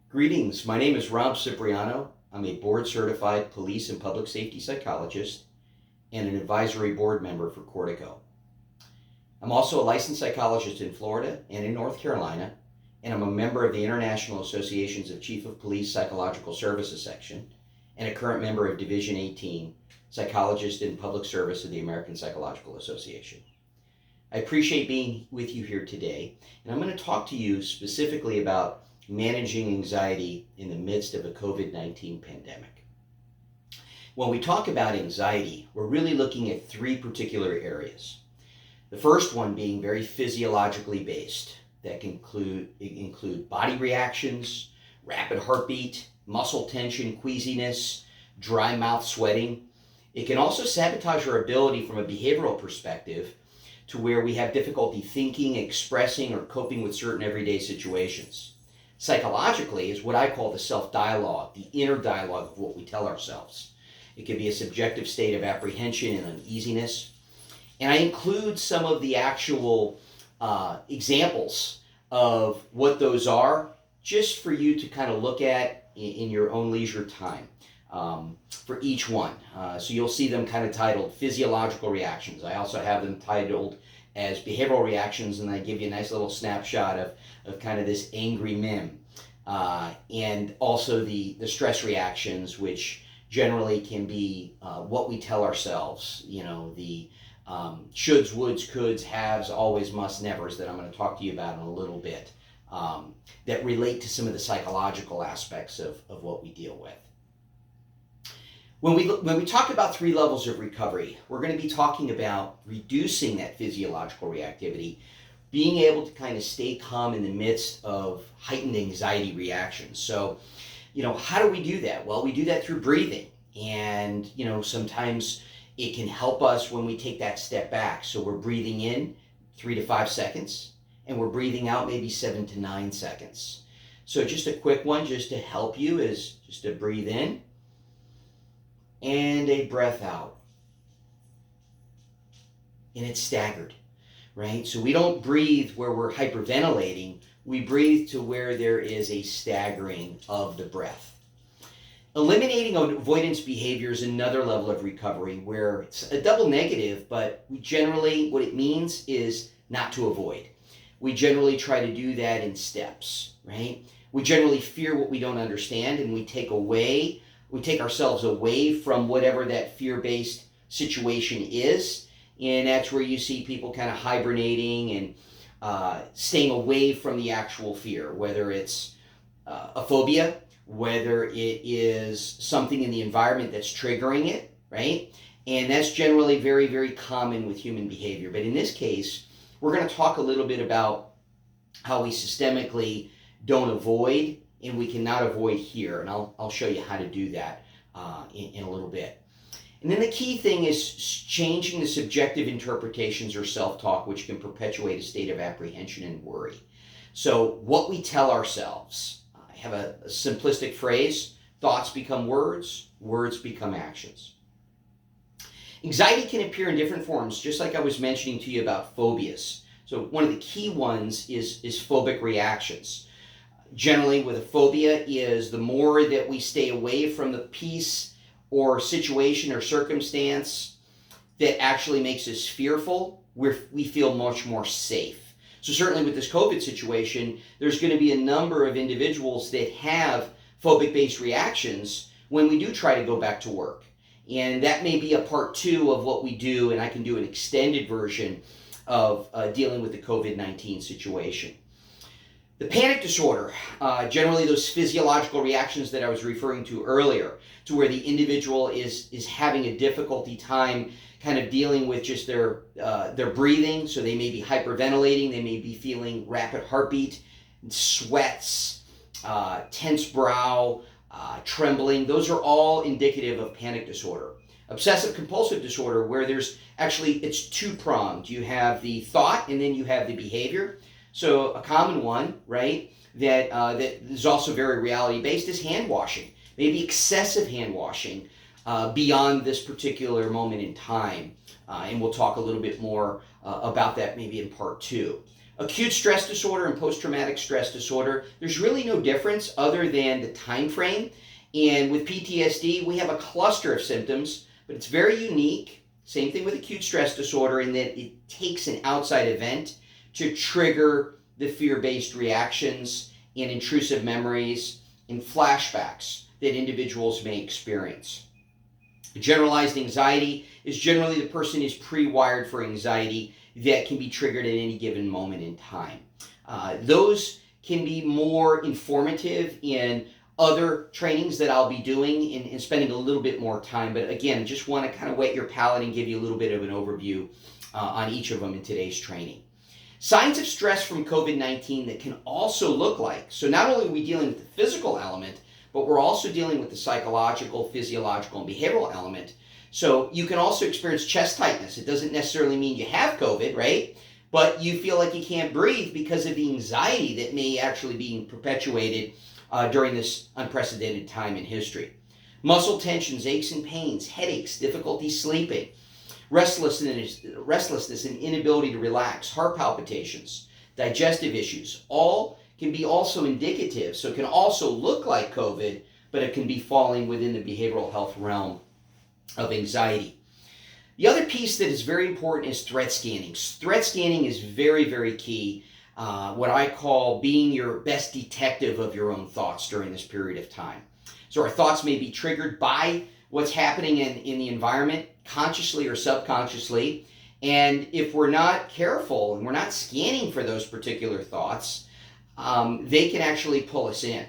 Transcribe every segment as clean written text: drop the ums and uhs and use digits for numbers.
Greetings, my name is Rob Cipriano. I'm a board certified police and public safety psychologist and an advisory board member for Cortico. I'm also a licensed psychologist in Florida and in North Carolina, and I'm a member of the International Associations of Chief of Police Psychological Services section and a current member of Division 18, Psychologist in Public Service of the American Psychological Association. I appreciate being with you here today, and I'm going to talk to you specifically about managing anxiety in the midst of a COVID-19 pandemic. When we talk about anxiety, we're really looking at three particular areas. The first one being very physiologically based. That can include body reactions, rapid heartbeat, muscle tension, queasiness, dry mouth, sweating. It can also sabotage our ability from a behavioral perspective to where we have difficulty thinking, expressing, or coping with certain everyday situations. Psychologically is what I call the self-dialogue, the inner dialogue of what we tell ourselves. It can be a subjective state of apprehension and uneasiness. And I include some of the actual examples of what those are just for you to kind of look at in your own leisure time for each one. So you'll see them kind of titled physiological reactions. I also have them titled as behavioral reactions, and I give you a nice little snapshot of kind of this angry meme. And also the stress reactions, which generally can be what we tell ourselves, the shoulds, woulds, coulds, haves, always, must, nevers that I'm going to talk to you about in a little bit, that relate to some of the psychological aspects of what we deal with. When we talk about three levels of recovery, we're going to be talking about reducing that physiological reactivity, being able to kind of stay calm in the midst of heightened anxiety reactions. So, how do we do that? Well, we do that through breathing. And, sometimes it can help us when we take that step back. So we're breathing in 3 to 5 seconds, and we're breathing out maybe 7 to 9 seconds. So just a quick one just to help you is just to breathe in and a breath out. And it's staggered, right? So we don't breathe where we're hyperventilating. We breathe to where there is a staggering of the breath. Eliminating avoidance behavior is another level of recovery where it's a double negative, but what it means is not to avoid. We generally try to do that in steps, right? We generally fear what we don't understand, and we take ourselves away from whatever that fear-based situation is, and that's where you see people kind of hibernating and staying away from the actual fear, whether it's a phobia, whether it is something in the environment that's triggering it, right? And that's generally very, very common with human behavior. But in this case, we're going to talk a little bit about how we systemically don't avoid, and we cannot avoid here. And I'll show you how to do that in a little bit. And then the key thing is changing the subjective interpretations or self-talk, which can perpetuate a state of apprehension and worry. So what we tell ourselves, I have a simplistic phrase: thoughts become words, words become actions. Anxiety can appear in different forms, just like I was mentioning to you about phobias. So one of the key ones is phobic reactions. Generally, with a phobia is the more that we stay away from the piece or situation or circumstance that actually makes us fearful, we feel much more safe. So certainly with this COVID situation, there's going to be a number of individuals that have phobic-based reactions when we do try to go back to work. And that may be a part 2 of what we do, and I can do an extended version of dealing with the COVID-19 situation. The panic disorder, generally those physiological reactions that I was referring to earlier, to where the individual is having a difficulty time kind of dealing with just their breathing. So they may be hyperventilating, they may be feeling rapid heartbeat, sweats, tense brow, trembling. Those are all indicative of panic disorder. Obsessive compulsive disorder, where it's two-pronged. You have the thought and then you have the behavior. So a common one, right, that is also very reality-based is hand washing. Maybe excessive hand washing beyond this particular moment in time. And we'll talk a little bit more about that maybe in part 2. Acute stress disorder and post-traumatic stress disorder, there's really no difference other than the time frame. And with PTSD, we have a cluster of symptoms, but it's very unique. Same thing with acute stress disorder in that it takes an outside event to trigger the fear-based reactions and intrusive memories and flashbacks that individuals may experience. Generalized anxiety is generally the person is pre-wired for anxiety that can be triggered at any given moment in time. Those can be more informative in other trainings that I'll be doing and spending a little bit more time. But again, I just want to kind of whet your palate and give you a little bit of an overview on each of them in today's training. Signs of stress from COVID-19 that can also look like, so not only are we dealing with the physical element, but we're also dealing with the psychological, physiological, and behavioral element. So you can also experience chest tightness. It doesn't necessarily mean you have COVID, right? But you feel like you can't breathe because of the anxiety that may actually be perpetuated during this unprecedented time in history. Muscle tensions, aches and pains, headaches, difficulty sleeping, restlessness and inability to relax, heart palpitations, digestive issues, all can be also indicative. So it can also look like COVID, but it can be falling within the behavioral health realm of anxiety. The other piece that is very important is threat scanning. Threat scanning is very, very key. What I call being your best detective of your own thoughts during this period of time. So our thoughts may be triggered by what's happening in the environment, consciously or subconsciously. And if we're not careful and we're not scanning for those particular thoughts, they can actually pull us in.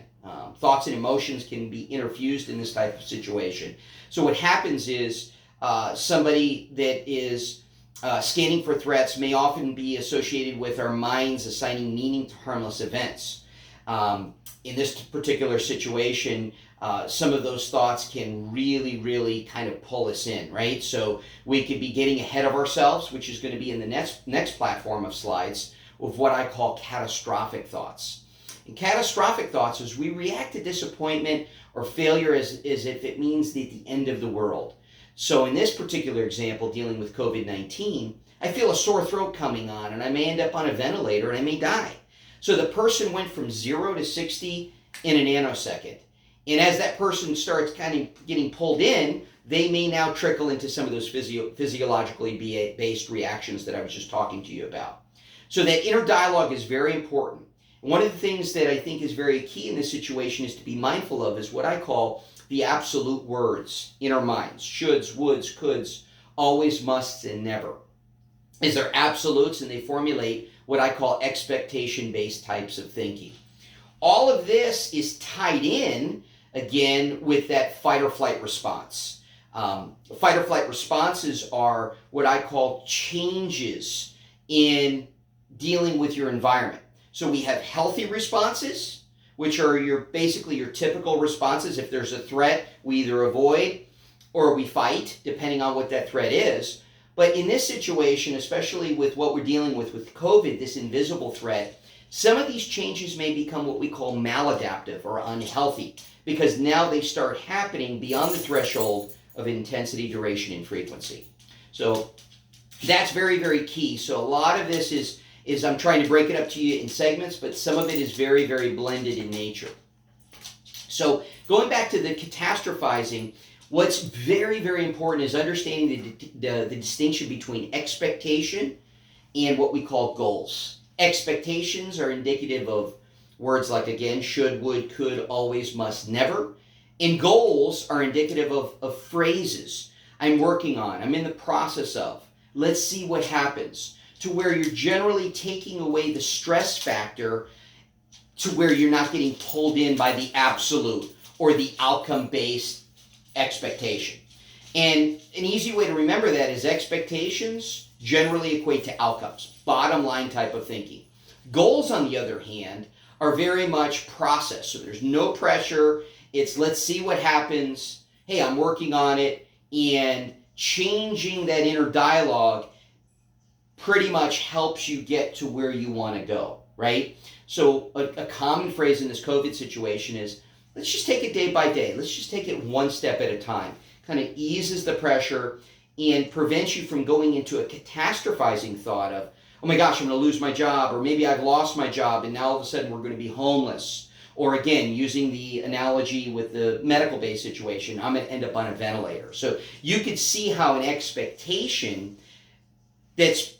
Thoughts and emotions can be interfused in this type of situation. So what happens is somebody that is scanning for threats may often be associated with our minds assigning meaning to harmless events. In this particular situation, some of those thoughts can really, really kind of pull us in, right? So we could be getting ahead of ourselves, which is going to be in the next platform of slides, of what I call catastrophic thoughts. And catastrophic thoughts is we react to disappointment or failure as if it means the end of the world. So in this particular example, dealing with COVID-19, I feel a sore throat coming on and I may end up on a ventilator and I may die. So the person went from 0 to 60 in a nanosecond. And as that person starts kind of getting pulled in, they may now trickle into some of those physiologically based reactions that I was just talking to you about. So that inner dialogue is very important. One of the things that I think is very key in this situation is to be mindful of is what I call the absolute words in our minds. Shoulds, woulds, coulds, always, musts, and never. Is they're absolutes and they formulate what I call expectation-based types of thinking. All of this is tied in, again, with that fight or flight response. Fight or flight responses are what I call changes in dealing with your environment. So we have healthy responses, which are basically your typical responses. If there's a threat, we either avoid or we fight, depending on what that threat is. But in this situation, especially with what we're dealing with COVID, this invisible threat, some of these changes may become what we call maladaptive or unhealthy, because now they start happening beyond the threshold of intensity, duration, and frequency. So that's very, very key. So a lot of this is I'm trying to break it up to you in segments, but some of it is very, very blended in nature. So going back to the catastrophizing, what's very, very important is understanding the distinction between expectation and what we call goals. Expectations are indicative of words like, again, should, would, could, always, must, never. And goals are indicative of phrases. I'm working on, I'm in the process of, let's see what happens. To where you're generally taking away the stress factor to where you're not getting pulled in by the absolute or the outcome-based expectation. And an easy way to remember that is expectations generally equate to outcomes, bottom line type of thinking. Goals, on the other hand, are very much process. So there's no pressure. It's let's see what happens. Hey, I'm working on it. And changing that inner dialogue pretty much helps you get to where you want to go, right? So a common phrase in this COVID situation is, let's just take it day by day. Let's just take it one step at a time. Kind of eases the pressure and prevents you from going into a catastrophizing thought of, oh my gosh, I'm going to lose my job, or maybe I've lost my job and now all of a sudden we're going to be homeless. Or again, using the analogy with the medical-based situation, I'm going to end up on a ventilator. So you could see how an expectation that's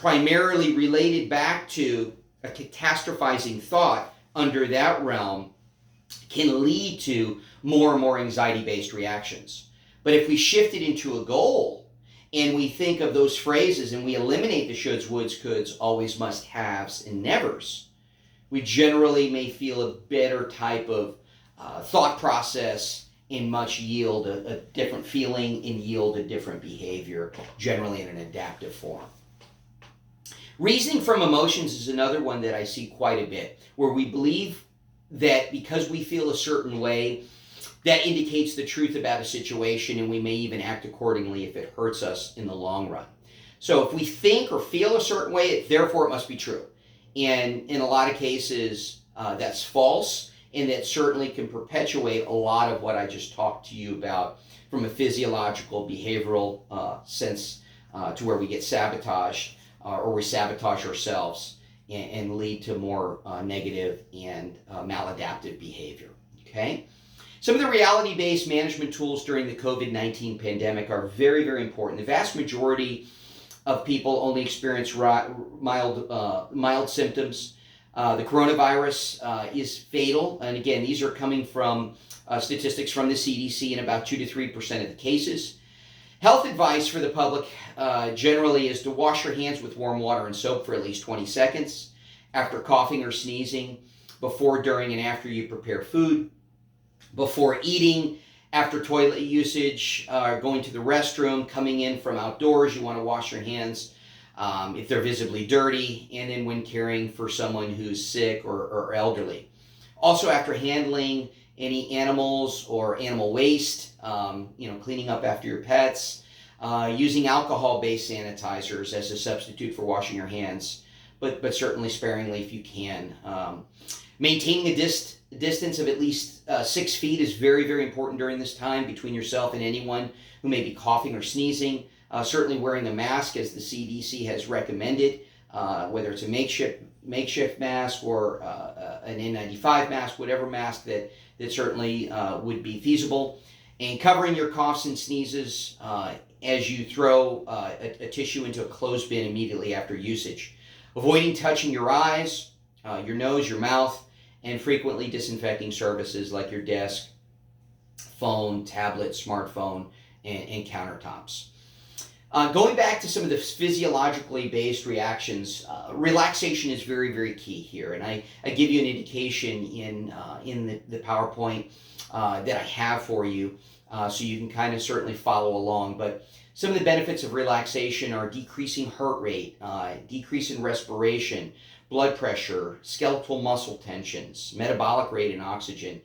primarily related back to a catastrophizing thought under that realm can lead to more and more anxiety-based reactions. But if we shift it into a goal and we think of those phrases and we eliminate the shoulds, woulds, coulds, always, must, haves, and nevers, we generally may feel a better type of thought process and much yield a different feeling and yield a different behavior, generally in an adaptive form. Reasoning from emotions is another one that I see quite a bit, where we believe that because we feel a certain way, that indicates the truth about a situation, and we may even act accordingly if it hurts us in the long run. So if we think or feel a certain way, therefore it must be true. And in a lot of cases, that's false, and that certainly can perpetuate a lot of what I just talked to you about from a physiological, behavioral sense to where we get sabotaged or we sabotage ourselves and lead to more negative and maladaptive behavior. Okay? Some of the reality-based management tools during the COVID-19 pandemic are very, very important. The vast majority of people only experience mild symptoms. The coronavirus is fatal, and again, these are coming from statistics from the CDC in about 2 to 3% of the cases. Health advice for the public generally is to wash your hands with warm water and soap for at least 20 seconds after coughing or sneezing, before, during, and after you prepare food, before eating, after toilet usage, going to the restroom, coming in from outdoors, you want to wash your hands if they're visibly dirty, and then when caring for someone who's sick or elderly. Also, after handling any animals or animal waste, cleaning up after your pets, using alcohol-based sanitizers as a substitute for washing your hands, but certainly sparingly if you can. Maintaining a distance of at least 6 feet is very, very important during this time between yourself and anyone who may be coughing or sneezing. Certainly wearing a mask, as the CDC has recommended, whether it's a makeshift mask or an N95 mask, whatever mask that certainly would be feasible. And covering your coughs and sneezes as you throw a tissue into a clothesbin immediately after usage. Avoiding touching your eyes, your nose, your mouth, and frequently disinfecting surfaces like your desk, phone, tablet, smartphone, and countertops. Going back to some of the physiologically based reactions, relaxation is very, very key here. And I give you an indication in the PowerPoint that I have for you, so you can kind of certainly follow along. But some of the benefits of relaxation are decreasing heart rate, decrease in respiration, blood pressure, skeletal muscle tensions, metabolic rate and oxygen,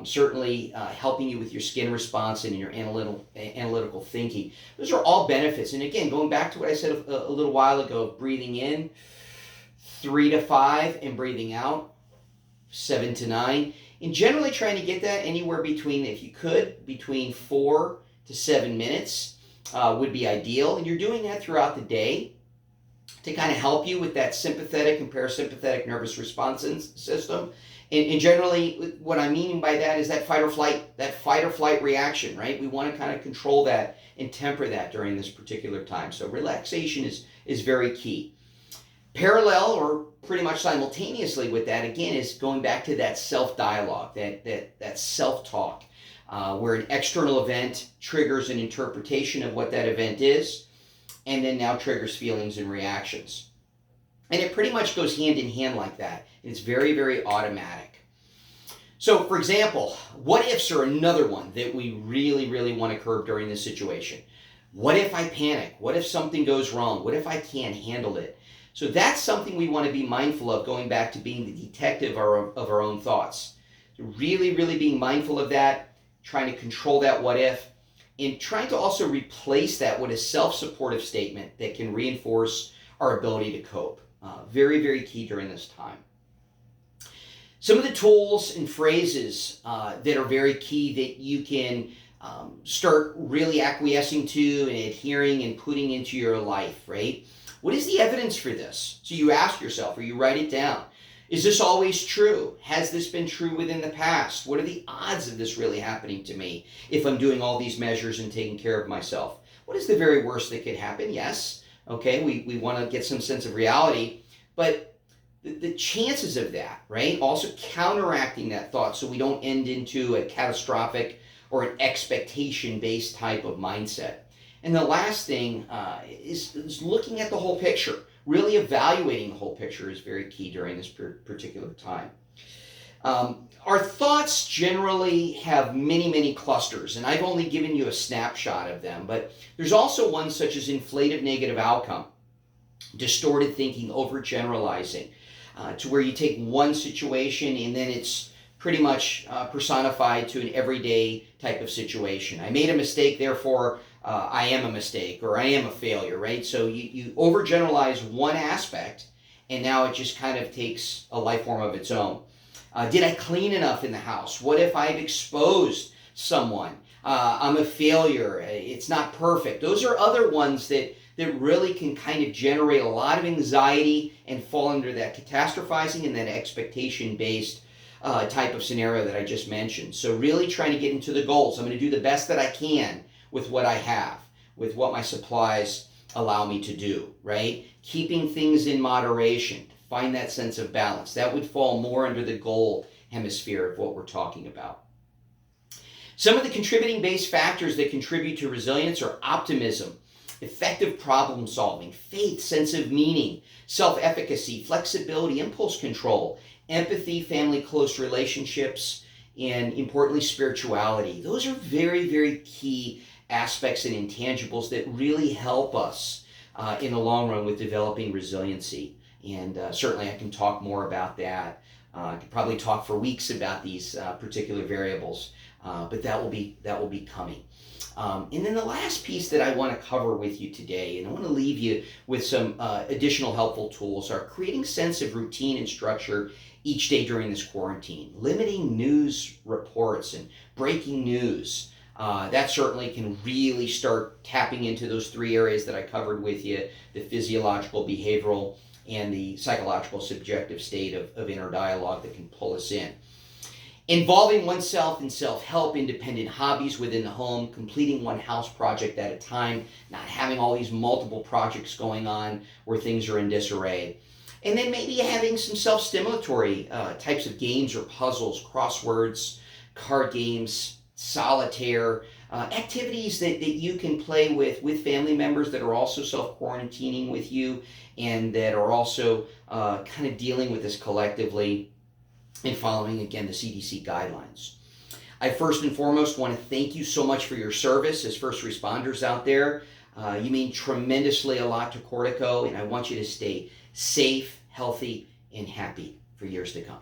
certainly helping you with your skin response and your analytical thinking. Those are all benefits. And again, going back to what I said a little while ago, breathing in 3 to 5 and breathing out 7 to 9. And generally trying to get that anywhere between, if you could, between 4 to 7 minutes would be ideal. And you're doing that throughout the day to kind of help you with that sympathetic and parasympathetic nervous response system. And generally, what I mean by that is that fight or flight reaction, right? We want to kind of control that and temper that during this particular time. So relaxation is very key. Parallel or pretty much simultaneously with that, again, is going back to that self-dialogue, that self-talk, where an external event triggers an interpretation of what that event is, and then now triggers feelings and reactions. And it pretty much goes hand in hand like that. It's very, very automatic. So, for example, what ifs are another one that we really, really want to curb during this situation. What if I panic? What if something goes wrong? What if I can't handle it? So that's something we want to be mindful of, going back to being the detective of our own thoughts. So really, really being mindful of that, trying to control that what if, and trying to also replace that with a self-supportive statement that can reinforce our ability to cope. Very, very key during this time. Some of the tools and phrases that are very key that you can start really acquiescing to and adhering and putting into your life, right? What is the evidence for this? So you ask yourself, or you write it down. Is this always true? Has this been true within the past? What are the odds of this really happening to me if I'm doing all these measures and taking care of myself? What is the very worst that could happen? Yes, okay, we want to get some sense of reality, but the chances of that, right? Also counteracting that thought so we don't end into a catastrophic or an expectation-based type of mindset. And the last thing is looking at the whole picture. Really evaluating the whole picture is very key during this particular time. Our thoughts generally have many, many clusters, and I've only given you a snapshot of them, but there's also ones such as inflated negative outcome, distorted thinking, overgeneralizing, to where you take one situation and then it's pretty much personified to an everyday type of situation. I made a mistake, therefore I am a mistake, or I am a failure, right? So you overgeneralize one aspect, and now it just kind of takes a life form of its own. Did I clean enough in the house? What if I've exposed someone? I'm a failure. It's not perfect. Those are other ones that really can kind of generate a lot of anxiety and fall under that catastrophizing and that expectation-based type of scenario that I just mentioned. So really trying to get into the goals. I'm going to do the best that I can with what I have, with what my supplies allow me to do, right? Keeping things in moderation, find that sense of balance. That would fall more under the goal hemisphere of what we're talking about. Some of the contributing base factors that contribute to resilience are optimism, effective problem solving, faith, sense of meaning, self-efficacy, flexibility, impulse control, empathy, family, close relationships, and importantly, spirituality. Those are very, very key aspects and intangibles that really help us in the long run with developing resiliency. And certainly I can talk more about that. I could probably talk for weeks about these particular variables, but that will be coming. And then the last piece that I want to cover with you today, and I want to leave you with some additional helpful tools, are creating sense of routine and structure each day during this quarantine, limiting news reports and breaking news. That certainly can really start tapping into those three areas that I covered with you, the physiological, behavioral, and the psychological subjective state of inner dialogue that can pull us in. Involving oneself in self-help, independent hobbies within the home, completing one house project at a time, not having all these multiple projects going on where things are in disarray. And then maybe having some self-stimulatory types of games or puzzles, crosswords, card games, solitaire, activities that you can play with family members that are also self-quarantining with you and that are also kind of dealing with this collectively and following, again, the CDC guidelines. I first and foremost want to thank you so much for your service as first responders out there. You mean tremendously a lot to Cortico, and I want you to stay safe, healthy, and happy for years to come.